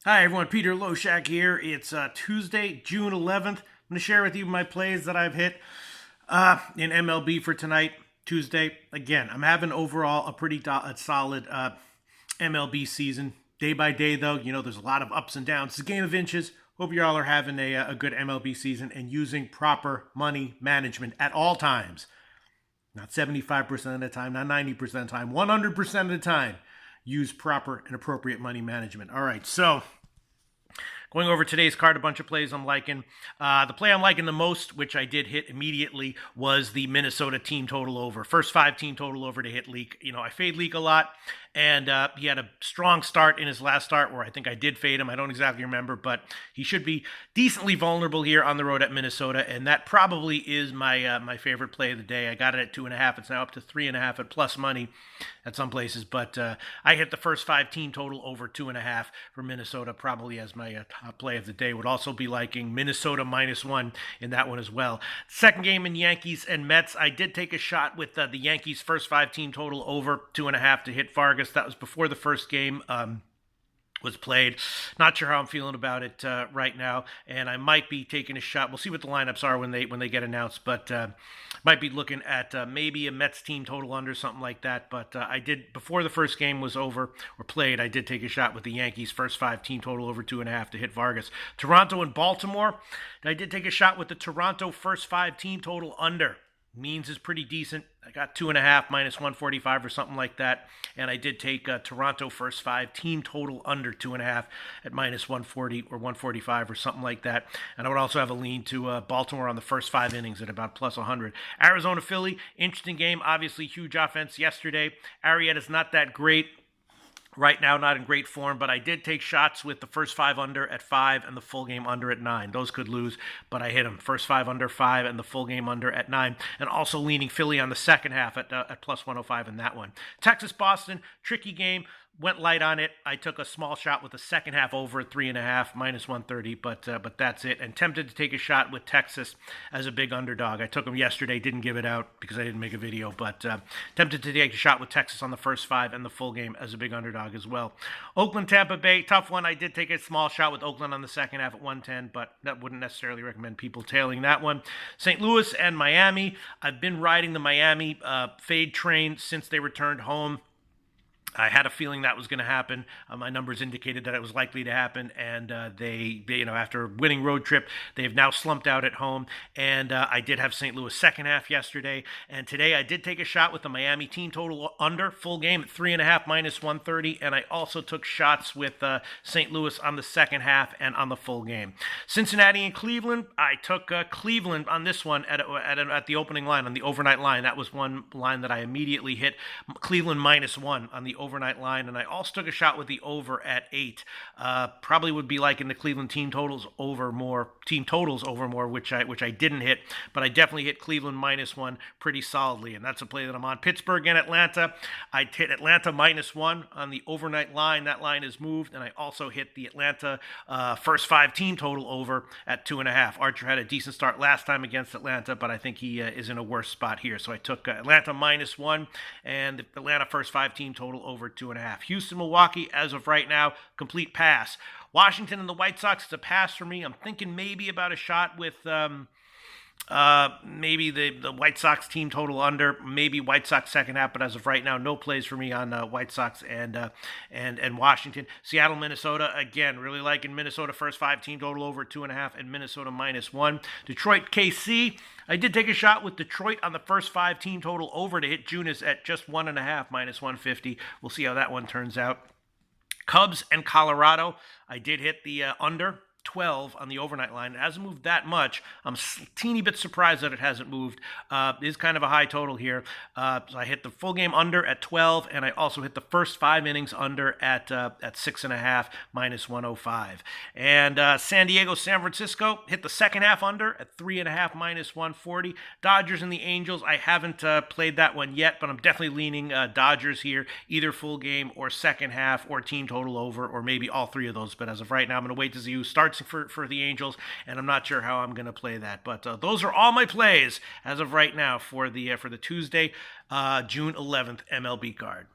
Hi everyone, Peter Loshak here. It's Tuesday, June 11th. I'm going to share with you my plays that I've hit in MLB for tonight, Tuesday. Again, I'm having overall a pretty solid MLB season. Day by day, though, there's a lot of ups and downs. It's a game of inches. Hope you all are having a good MLB season and using proper money management at all times. Not 75% of the time, not 90% of the time, 100% of the time. Use proper and appropriate money management. All right, so going over today's card, a bunch of plays I'm liking. The play I'm liking the most, which I did hit immediately, was the Minnesota team total over. First five team total over to hit Leake. I fade Leake a lot, and he had a strong start in his last start where I think I did fade him. I don't exactly remember, but he should be decently vulnerable here on the road at Minnesota, and that probably is my favorite play of the day. I got it at 2.5. It's now up to 3.5 at plus money at some places, but I hit the first five team total over 2.5 for Minnesota, probably as my top play of the day. Would also be liking Minnesota -1 in that one as well. Second game in Yankees and Mets, I did take a shot with the Yankees first five team total over 2.5 to hit Vargas. That was before the first game was played. Not sure how I'm feeling about it right now, and I might be taking a shot. We'll see what the lineups are when they get announced, but might be looking at maybe a Mets team total under, something like that. But I did, before the first game was over or played, I did take a shot with the Yankees first five team total over 2.5 to hit Vargas. Toronto and Baltimore, I did take a shot with the Toronto first five team total under. Means is pretty decent. I got 2.5 -145 or something like that, and I did take Toronto first five team total under 2.5 at -140 or 145 or something like that. And I would also have a lean to Baltimore on the first five innings at about plus 100. Arizona Philly, interesting game. Obviously, huge offense yesterday. Arrieta's not that great right now, not in great form, but I did take shots with the first five under at 5 and the full game under at 9. Those could lose, but I hit them. First five under 5 and the full game under at 9, and also leaning Philly on the second half at plus 105 in that one. Texas-Boston, tricky game. Went light on it. I took a small shot with the second half over at 3.5, -130, but that's it. And tempted to take a shot with Texas as a big underdog. I took them yesterday, didn't give it out because I didn't make a video, but tempted to take a shot with Texas on the first five and the full game as a big underdog as well. Oakland, Tampa Bay, tough one. I did take a small shot with Oakland on the second half at 110, but that wouldn't necessarily recommend people tailing that one. St. Louis and Miami. I've been riding the Miami fade train since they returned home. I had a feeling that was going to happen. My numbers indicated that it was likely to happen, and they, after a winning road trip, they have now slumped out at home. And I did have St. Louis second half yesterday, and today I did take a shot with the Miami team total under full game at 3.5 -130, and I also took shots with St. Louis on the second half and on the full game. Cincinnati and Cleveland, I took Cleveland on this one at the opening line on the overnight line. That was one line that I immediately hit. Cleveland -1 on the overnight line, and I also took a shot with the over at 8. Probably would be liking the Cleveland team totals over more, which I didn't hit, but I definitely hit Cleveland -1 pretty solidly, and that's a play that I'm on. Pittsburgh and Atlanta, I hit Atlanta -1 on the overnight line. That line is moved, and I also hit the Atlanta first five team total over at 2.5. Archer had a decent start last time against Atlanta, but I think he is in a worse spot here, so I took Atlanta -1 and the Atlanta first five team total over 2.5. Houston, Milwaukee, as of right now, complete pass. Washington and the White Sox, it's a pass for me. I'm thinking maybe about a shot with maybe the White Sox team total under, maybe White Sox second half, but as of right now, no plays for me on White Sox and Washington. Seattle, Minnesota, again, really liking Minnesota first five team total over 2.5 and Minnesota -1. Detroit, KC, I did take a shot with Detroit on the first five team total over to hit Junis at just 1.5 -150. We'll see how that one turns out. Cubs and Colorado, I did hit the under 12 on the overnight line. It hasn't moved that much. I'm a teeny bit surprised that it hasn't moved. It is kind of a high total here. So I hit the full game under at 12, and I also hit the first five innings under at 6.5 -105. And San Diego, San Francisco, hit the second half under at 3.5 -140. Dodgers and the Angels, I haven't played that one yet, but I'm definitely leaning Dodgers here, either full game or second half or team total over, or maybe all three of those. But as of right now, I'm going to wait to see who starts for the Angels, and I'm not sure how I'm going to play that. But those are all my plays as of right now for the Tuesday, June 11th MLB card.